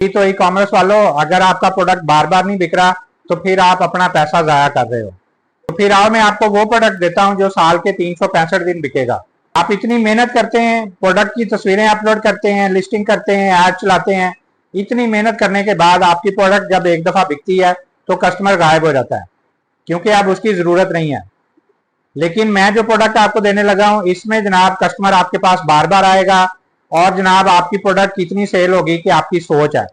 तो e commerce वालों, अगर आपका प्रोडक्ट बार बार नहीं बिक रहा तो फिर आप अपना पैसा जाया कर रहे हो। तो फिर आओ मैं आपको वो प्रोडक्ट देता हूं जो साल के 365 दिन बिकेगा। आप इतनी मेहनत करते हैं, प्रोडक्ट की तस्वीरें अपलोड करते हैं, लिस्टिंग करते हैं, ऐड चलाते हैं, इतनी मेहनत करने के बाद आपकी प्रोडक्ट जब एक दफा बिकती है तो कस्टमर गायब हो जाता है, क्योंकि अब उसकी जरूरत नहीं है। लेकिन मैं जो प्रोडक्ट आपको देने लगा हूं इसमें जनाब कस्टमर आपके पास बार बार आएगा, और जनाब आपकी प्रोडक्ट कितनी सेल होगी कि आपकी सोच है।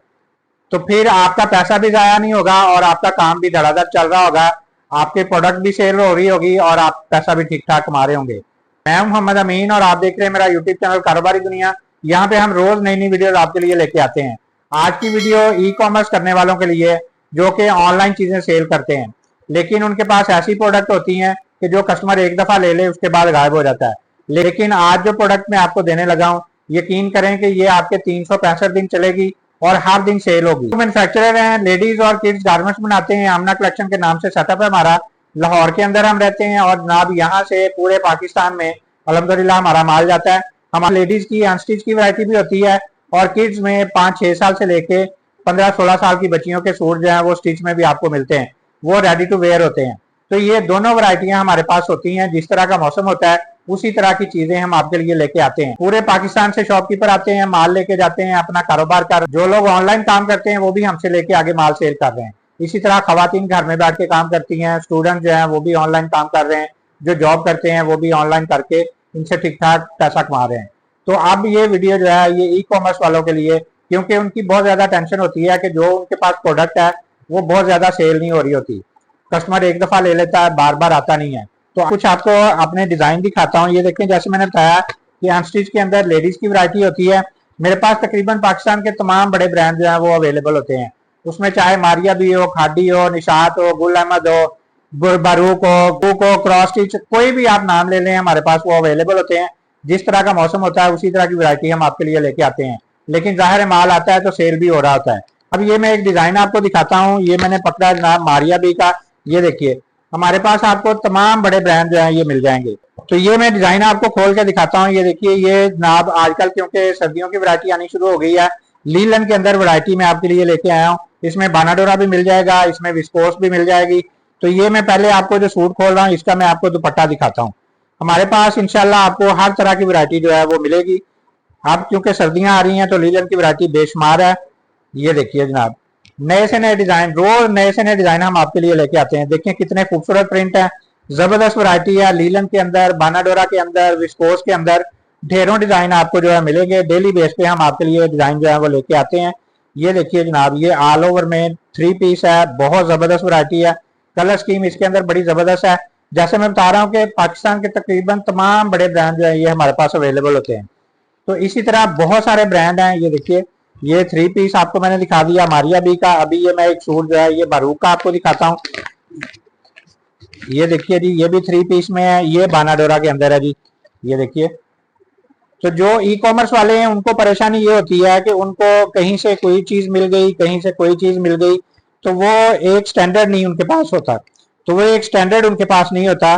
तो फिर आपका पैसा भी जाया नहीं होगा और आपका काम भी धड़ाधड़ चल रहा होगा, आपके प्रोडक्ट भी सेल हो रही होगी और आप पैसा भी ठीक ठाक कमा रहे होंगे। मैं हूं मोहम्मद अमीन और आप देख रहे हैं मेरा यूट्यूब चैनल कारोबारी दुनिया। यहाँ पे हम रोज नई नई वीडियोस आपके लिए लेके आते हैं। आज की वीडियो ई कॉमर्स करने वालों के लिए जो कि ऑनलाइन चीजें सेल करते हैं, लेकिन उनके पास ऐसी प्रोडक्ट होती हैं कि जो कस्टमर एक दफा ले ले उसके बाद गायब हो जाता है। लेकिन आज जो प्रोडक्ट मैं आपको देने लगा हूँ, यकीन करें कि ये आपके 365 दिन चलेगी और हर दिन सेल होगी। तो मैन्युफैक्चरर हैं, लेडीज और किड्स गारमेंट्स बनाते हैं। आमना कलेक्शन के नाम से सेटअप है हमारा। लाहौर के अंदर हम रहते हैं और जनाब यहाँ से पूरे पाकिस्तान में अल्हम्दुलिल्लाह हमारा माल जाता है। हमारे लेडीज की अनस्टिच की वैरायटी भी होती है और किड्स में 5-6 साल से लेके 15-16 साल की बच्चियों के सूट जो है वो स्टिच में भी आपको मिलते हैं, वो रेडी टू वेयर होते हैं। तो ये दोनों वैरायटियां हमारे पास होती हैं। जिस तरह का मौसम होता है उसी तरह की चीजें हम आपके लिए लेके आते हैं। पूरे पाकिस्तान से शॉपकीपर आते हैं, माल लेके जाते हैं, अपना कारोबार कर। जो लोग ऑनलाइन काम करते हैं वो भी हमसे लेके आगे माल सेल कर रहे हैं। इसी तरह खवातीन घर में बैठ के काम करती हैं, स्टूडेंट जो है वो भी ऑनलाइन काम कर रहे हैं, जो जॉब करते हैं वो भी ऑनलाइन करके इनसे ठीक ठाक पैसा कमा रहे हैं। तो अब ये वीडियो जो है ये ई कॉमर्स वालों के लिए, क्योंकि उनकी बहुत ज्यादा टेंशन होती है कि जो उनके पास प्रोडक्ट है वो बहुत ज्यादा सेल नहीं हो रही होती, कस्टमर एक दफा ले लेता है, बार बार आता नहीं है। तो कुछ आपको अपने डिजाइन दिखाता हूँ। ये देखें, जैसे मैंने बताया कि अनस्टिच के अंदर लेडीज की वैरायटी होती है। मेरे पास तकरीबन पाकिस्तान के तमाम बड़े ब्रांड जो है वो अवेलेबल होते हैं। उसमें चाहे मारिया भी हो, खादी हो, निशात हो, गुल अहमद हो, बारूक हो, कुक हो, क्रॉस स्टिच, कोई भी आप नाम ले लें हमारे पास वो अवेलेबल होते हैं। जिस तरह का मौसम होता है उसी तरह की वैरायटी हम आपके लिए लेके आते हैं। लेकिन जाहिर है माल आता है तो सेल भी हो रहा होता है। अब ये मैं एक डिजाइन आपको दिखाता हूँ। ये मैंने पकड़ा जनाब मारिया बी का। ये देखिए, हमारे पास आपको तमाम बड़े ब्रांड जो है ये मिल जाएंगे। तो ये मैं डिजाइन आपको खोल के दिखाता हूँ। ये देखिए, ये जनाब आजकल क्योंकि सर्दियों की वैरायटी आनी शुरू हो गई है, लीलन के अंदर वैरायटी मैं आपके लिए लेके आया हूँ। इसमें बानाडोरा भी मिल जाएगा, इसमें विस्कोस भी मिल जाएगी। तो ये मैं पहले आपको जो सूट खोल रहा हूँ इसका मैं आपको दुपट्टा दिखाता हूँ। हमारे पास इंशाल्लाह आपको हर तरह की वैरायटी जो है वो मिलेगी। अब क्योंकि सर्दियां आ रही हैं तो लीलन की वैरायटी बेशुमार है। ये देखिए जनाब, नए से नए डिजाइन, रोज नए से नए डिजाइन हम आपके लिए लेके आते हैं। देखिए कितने खूबसूरत प्रिंट है, जबरदस्त वैरायटी है। लीलन के अंदर, बानाडोरा के अंदर, विस्कोस के अंदर ढेरों डिजाइन आपको जो है मिलेंगे। डेली बेस पे हम आपके लिए डिजाइन जो है वो लेके आते हैं। ये देखिए जनाब, ये ऑल ओवर में 3 पीस है, बहुत जबरदस्त वैरायटी है। कलर स्कीम इसके अंदर बड़ी जबरदस्त है। जैसे मैं बता रहा हूँ कि पाकिस्तान के तकरीबन तमाम बड़े ब्रांड जो है ये हमारे पास अवेलेबल होते हैं। तो इसी तरह बहुत सारे ब्रांड हैं। ये देखिए, ये 3 पीस आपको मैंने दिखा दिया मारिया बी का। अभी ये मैं एक सूट जो है ये बारूक का आपको दिखाता हूँ। ये देखिए जी, ये भी 3 पीस में है, ये बानाडोरा के अंदर है जी। ये देखिए, तो जो ई कॉमर्स वाले हैं उनको परेशानी ये होती है कि उनको कहीं से कोई चीज मिल गई, कहीं से कोई चीज मिल गई, तो वो एक स्टैंडर्ड नहीं उनके पास होता। तो वो एक स्टैंडर्ड उनके पास नहीं होता।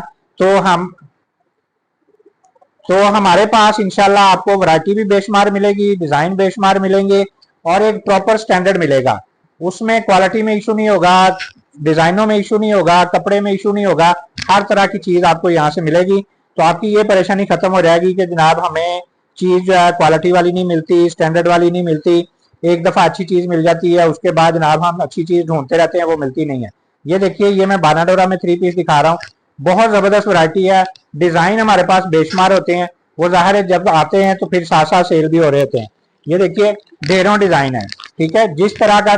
तो हमारे पास इंशाल्लाह आपको वैरायटी भी बेशुमार मिलेगी, डिजाइन बेशुमार मिलेंगे और एक प्रॉपर स्टैंडर्ड मिलेगा। उसमें क्वालिटी में इशू नहीं होगा, डिजाइनों में इशू नहीं होगा, कपड़े में इशू नहीं होगा। हर तरह की चीज आपको यहाँ से मिलेगी। तो आपकी ये परेशानी खत्म हो जाएगी कि जनाब हमें चीज जो है क्वालिटी वाली नहीं मिलती, स्टैंडर्ड वाली नहीं मिलती। एक दफा अच्छी चीज मिल जाती है, उसके बाद जनाब हम अच्छी चीज ढूंढते रहते हैं, वो मिलती नहीं है। ये देखिए, ये मैं बानाडोरा में 3 पीस दिखा रहा हूँ। बहुत जबरदस्त वैरायटी है। डिजाइन हमारे पास बेशुमार होते हैं। वो जाहिर है जब आते हैं तो फिर साथ साथ सेल भी हो रहे होते हैं। ये देखिए, ढेरों डिजाइन है, ठीक है, जिस तरह का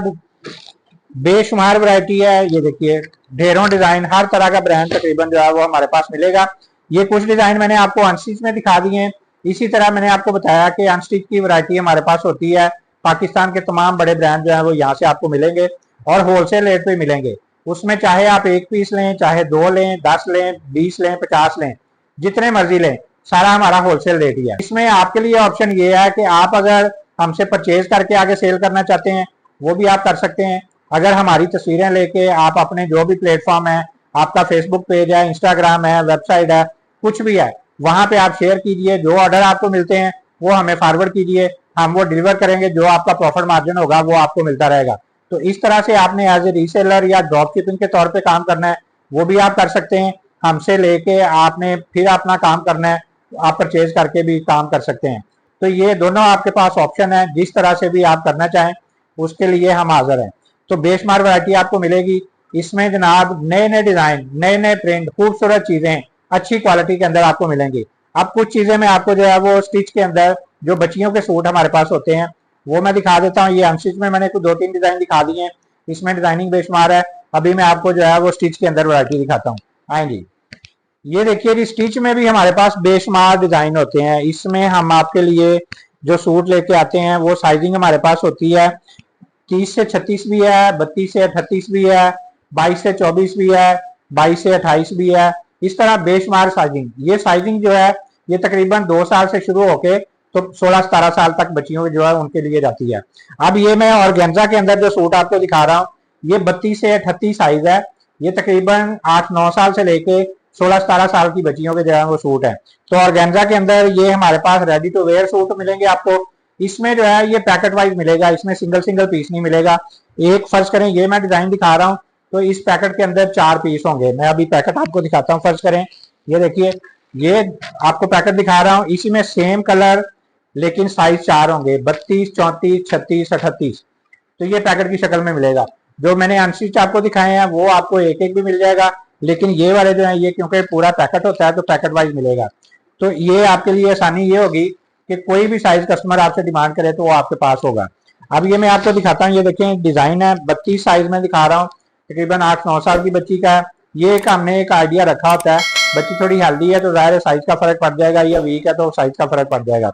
बेशुमार वैरायटी है। ये देखिए, ढेरों डिजाइन, हर तरह का ब्रांड तकरीबन जो है वो हमारे पास मिलेगा। ये कुछ डिजाइन मैंने आपको अनस्टिच में दिखा दिए हैं। इसी तरह मैंने आपको बताया कि अनस्टिच की वैरायटी हमारे पास होती है। पाकिस्तान के तमाम बड़े ब्रांड जो है वो यहाँ से आपको मिलेंगे और होलसेल रेट पे मिलेंगे। उसमें चाहे आप 1 पीस लें, चाहे 2 लें, 10 लें, 20 लें, 50 लें, जितने मर्जी लें, सारा हमारा होलसेल रेट ही है। इसमें आपके लिए ऑप्शन ये है कि आप अगर हमसे परचेज करके आगे सेल करना चाहते हैं वो भी आप कर सकते हैं। अगर हमारी तस्वीरें लेके आप अपने जो भी प्लेटफॉर्म है, आपका फेसबुक पेज है, इंस्टाग्राम है, वेबसाइट है, कुछ भी है, वहां पे आप शेयर कीजिए। जो ऑर्डर आपको मिलते हैं वो हमें फॉरवर्ड कीजिए, हम वो डिलीवर करेंगे, जो आपका प्रॉफिट मार्जिन होगा वो आपको मिलता रहेगा। तो इस तरह से आपने एज ए रीसेलर या ड्रॉप शिपिंग के तौर पे काम करना है, वो भी आप कर सकते हैं। हमसे लेके आपने फिर अपना काम करना है, आप परचेज करके भी काम कर सकते हैं। तो ये दोनों आपके पास ऑप्शन है, जिस तरह से भी आप करना चाहें उसके लिए हम हाजिर हैं। तो बेशुमार वैरायटी आपको मिलेगी इसमें जनाब, नए नए डिजाइन, नए नए प्रिंट, खूबसूरत चीजें अच्छी क्वालिटी के अंदर आपको मिलेंगी। अब कुछ चीजें मैं आपको जो है वो स्टिच के अंदर जो बच्चियों के सूट हमारे पास होते हैं वो मैं दिखा देता हूँ। ये अनस्टिच में मैंने कुछ 2-3 डिजाइन दिखा दिए हैं, इसमें डिजाइनिंग बेशुमार है। अभी मैं आपको जो है वो स्टिच के अंदर वैरायटी दिखाता हूँ। आए जी, ये देखिए जी, स्टिच में भी हमारे पास बेशुमार डिजाइन होते हैं। इसमें हम आपके लिए जो सूट लेके आते हैं वो साइजिंग हमारे पास होती है 30 से 36 भी है, 32 से 38 भी है, 22 से 24 भी है, 22 से 28 भी है। इस तरह बेशुमार साइजिंग, ये साइजिंग जो है ये तकरीबन 2 साल से शुरू होके तो 16-17 साल तक बच्चियों जो है उनके लिए जाती है। अब ये मैं ऑर्गेन्जा के अंदर जो सूट आपको दिखा रहा हूँ ये 32 से 38 साइज है। ये तकरीबन 8-9 साल से लेके 16-17 साल की बच्चियों के जो है वो सूट है। तो ऑर्गेन्जा के अंदर ये हमारे पास रेडी टू वेयर सूट मिलेंगे आपको। इसमें जो है ये पैकेट वाइज मिलेगा, इसमें सिंगल सिंगल पीस नहीं मिलेगा। एक फर्ज करें ये मैं डिजाइन दिखा रहा हूँ तो इस पैकेट के अंदर 4 पीस होंगे। मैं अभी पैकेट आपको दिखाता हूँ। फर्ज करें ये देखिए, ये आपको पैकेट दिखा रहा हूँ, इसी में सेम कलर लेकिन साइज 4 होंगे, 32, 34, 36, 38। तो ये पैकेट की शक्ल में मिलेगा। जो मैंने अनस्टिच आपको दिखाए हैं वो आपको एक एक भी मिल जाएगा, लेकिन ये वाले जो है ये क्योंकि पूरा पैकेट होता है तो पैकेट वाइज मिलेगा। तो ये आपके लिए आसानी ये होगी कि कोई भी साइज कस्टमर आपसे डिमांड करे तो वो आपके पास होगा। अब ये मैं आपको दिखाता हूँ, ये देखें डिजाइन है, 32 साइज में दिखा रहा हूँ, तकरीबन 8-9 साल की बच्ची का है। ये एक हमने एक आइडिया रखा होता है, बच्ची थोड़ी हेल्दी है तो जाहिर है साइज का फर्क पड़ जाएगा, या वीक है तो साइज का फर्क पड़ जाएगा।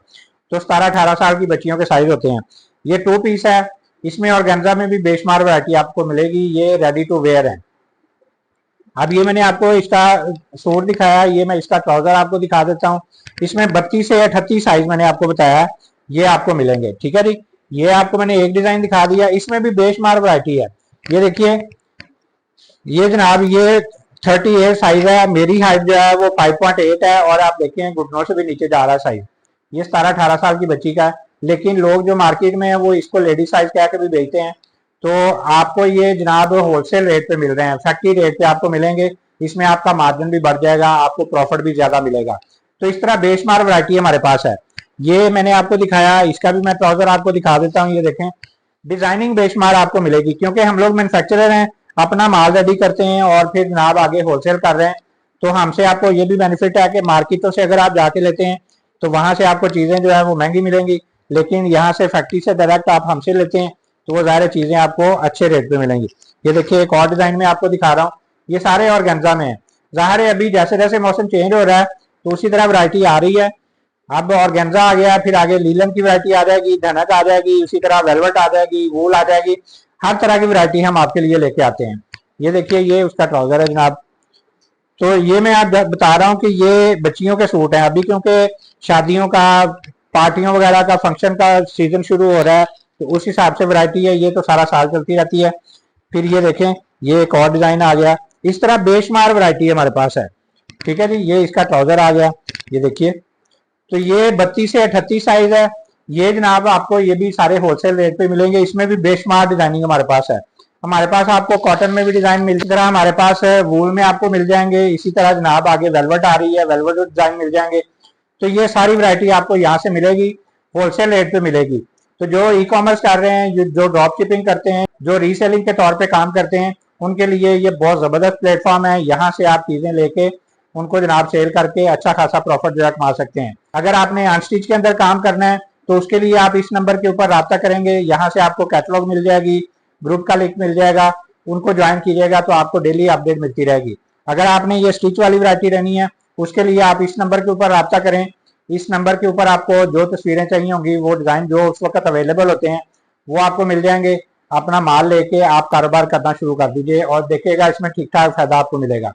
तो 17-18 साल की बच्चियों के साइज होते हैं। ये 2 पीस है। इसमें ऑर्गेन्जा में भी बेशुमार वैरायटी आपको मिलेगी। ये रेडी टू वेयर है। अब ये मैंने आपको इसका सूट दिखाया, ये मैं इसका ट्राउजर आपको दिखा देता हूँ। इसमें 32 से 38 साइज मैंने आपको बताया है, ये आपको मिलेंगे। ठीक है जी, ये आपको मैंने एक डिजाइन दिखा दिया, इसमें भी बेशुमार वैरायटी है। ये देखिए, ये जनाब ये 38 साइज है, मेरी हाइट जो है वो 5.8 है और आप देखें घुटनों से भी नीचे जा रहा है साइज। ये 17-18 साल की बच्ची का है, लेकिन लोग जो मार्केट में है वो इसको लेडी साइज कह के भी बेचते हैं। तो आपको ये जनाब होलसेल रेट पे मिल रहे हैं, फैक्ट्री रेट पे आपको मिलेंगे। इसमें आपका मार्जिन भी बढ़ जाएगा, आपको प्रॉफिट भी ज्यादा मिलेगा। तो इस तरह बेशुमार वैरायटी हमारे पास है। ये मैंने आपको दिखाया, इसका भी मैं ट्राउजर आपको दिखा देता हूँ। ये देखें, डिजाइनिंग बेशुमार आपको मिलेगी, क्योंकि हम लोग मैन्युफैक्चरर हैं, अपना माल रेडी करते हैं और फिर जनाब आगे होलसेल कर रहे हैं। तो हमसे आपको ये भी बेनिफिट है कि मार्केटों से अगर आप जाके लेते हैं तो वहां से आपको चीजें जो है वो महंगी मिलेंगी, लेकिन यहाँ से फैक्ट्री से डायरेक्ट आप हमसे लेते हैं तो वो ज़ाहिर चीजें आपको अच्छे रेट पे मिलेंगी। ये देखिए, एक और डिजाइन में आपको दिखा रहा हूँ, ये सारे ऑर्गेन्जा में है। ज़ाहिर है अभी जैसे जैसे मौसम चेंज हो रहा है तो उसी तरह वैरायटी आ रही है। अब ऑर्गेन्जा आ गया, फिर आगे लीलन की वैरायटी आ जाएगी, धनक आ जाएगी, उसी तरह वेलवेट आ जाएगी, वूल आ जाएगी। हर तरह की वैरायटी हम आपके लिए लेके आते हैं। ये देखिए, ये उसका ट्राउजर है जनाब। तो ये मैं आप बता रहा हूँ कि ये बच्चियों के सूट हैं। अभी क्योंकि शादियों का, पार्टियों वगैरह का, फंक्शन का सीजन शुरू हो रहा है तो उस हिसाब से वैरायटी है। ये तो सारा साल चलती रहती है। फिर ये देखें, ये एक और डिजाइन आ गया। इस तरह बेशुमार वैरायटी हमारे पास है। ठीक है जी, ये इसका ट्राउजर आ गया। ये देखिए, तो ये 32 से 38 साइज है। ये जनाब आपको ये भी सारे होलसेल रेट पे मिलेंगे। इसमें भी बेशुमार डिजाइनिंग हमारे पास है। हमारे पास आपको कॉटन में भी डिजाइन मिल तरह हमारे पास वूल में आपको मिल जाएंगे। इसी तरह जनाब आगे वेलवेट आ रही है, वेलवेट डिजाइन मिल जाएंगे। तो ये सारी वैरायटी आपको यहाँ से मिलेगी, होलसेल रेट पे मिलेगी। तो जो ई कॉमर्स कर रहे हैं, जो ड्रॉप शिपिंग करते हैं, जो रीसेलिंग के तौर पे काम करते हैं, उनके लिए ये बहुत जबरदस्त प्लेटफॉर्म है। यहाँ से आप चीजें लेके उनको जनाब सेल करके अच्छा खासा प्रॉफिट जो है कमा सकते हैं। अगर आपने अनस्टिच के अंदर काम करना है तो उसके लिए आप इस नंबर के ऊपर राब्ता करेंगे। यहाँ से आपको कैटलॉग मिल जाएगी, ग्रुप का लिंक मिल जाएगा, उनको ज्वाइन कीजिएगा तो आपको डेली अपडेट मिलती रहेगी। अगर आपने ये स्टिच वाली वैरायटी रहनी है उसके लिए आप इस नंबर के ऊपर राब्ता करें। इस नंबर के ऊपर आपको जो तस्वीरें चाहिए होंगी, वो डिजाइन जो उस वक्त अवेलेबल होते हैं वो आपको मिल जाएंगे। अपना माल लेके आप कारोबार करना शुरू कर दीजिए और देखिएगा इसमें ठीक ठाक फायदा आपको मिलेगा।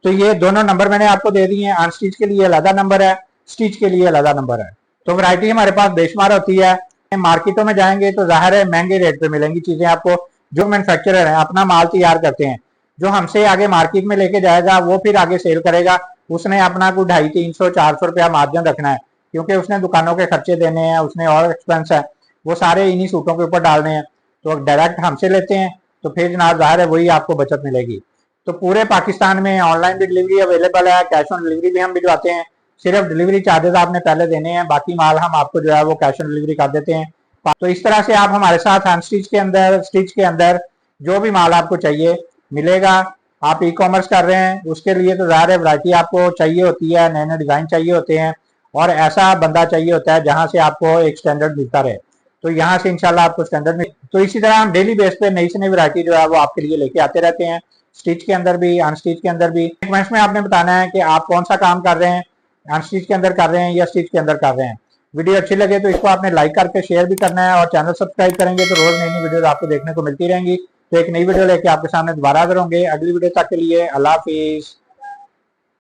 तो ये दोनों नंबर मैंने आपको दे दिए हैं। अनस्टिच के लिए अलग नंबर है, स्टिच के लिए अलग नंबर है। तो वैरायटी हमारे पास बेशुमार होती है। मार्केटों में जाएंगे तो जाहिर है महंगे रेट पे मिलेंगी चीजें आपको। जो मैन्युफैक्चरर है अपना माल तैयार करते हैं, जो हमसे आगे मार्केट में लेके जाएगा वो फिर आगे सेल करेगा। उसने अपना कोई 250, 300, 400 रुपया मार्जिन रखना है। क्योंकि उसने दुकानों के खर्चे देने हैं, उसने और एक्सपेंस है, वो सारे इन्हीं सूटों के ऊपर डालने हैं। तो डायरेक्ट हमसे लेते हैं तो फिर जनाब ज़ाहिर है वही आपको बचत मिलेगी। तो पूरे पाकिस्तान में ऑनलाइन भी डिलीवरी अवेलेबल है, कैश ऑन डिलीवरी भी हम भिजवाते हैं। सिर्फ डिलीवरी चार्जेस आपने पहले देने हैं, बाकी माल हम आपको जो है वो कैश ऑन डिलीवरी कर देते हैं। तो इस तरह से आप हमारे साथ अनस्टिच के अंदर, स्टिच के अंदर जो भी माल आपको चाहिए मिलेगा। आप ई कॉमर्स कर रहे हैं उसके लिए तो ज़ाहिर है वैरायटी आपको चाहिए होती है, नए नए डिज़ाइन चाहिए होते हैं, और ऐसा बंदा चाहिए होता है जहां से आपको एक स्टैंडर्ड मिलता रहे। तो यहाँ से इंशाल्लाह आपको स्टैंडर्ड मिल, तो इसी तरह हम डेली बेस पे नई से नई वैरायटी जो है वो आपके लिए लेके आते रहते हैं, स्टिच के अंदर भी, अनस्टिच के अंदर भी। कमेंट्स में आपने बताना है कि आप कौन सा काम कर रहे हैं, अनस्टिच के अंदर कर रहे हैं या स्टिच के अंदर कर रहे हैं। वीडियो अच्छी लगे तो इसको आपने लाइक करके शेयर भी करना है, और चैनल सब्सक्राइब करेंगे तो रोज नई नई वीडियो आपको देखने को मिलती रहेंगी। तो एक नई वीडियो लेके आपके सामने दोबारा हाजिर होंगे। अगली वीडियो तक के लिए अल्लाह हाफिज।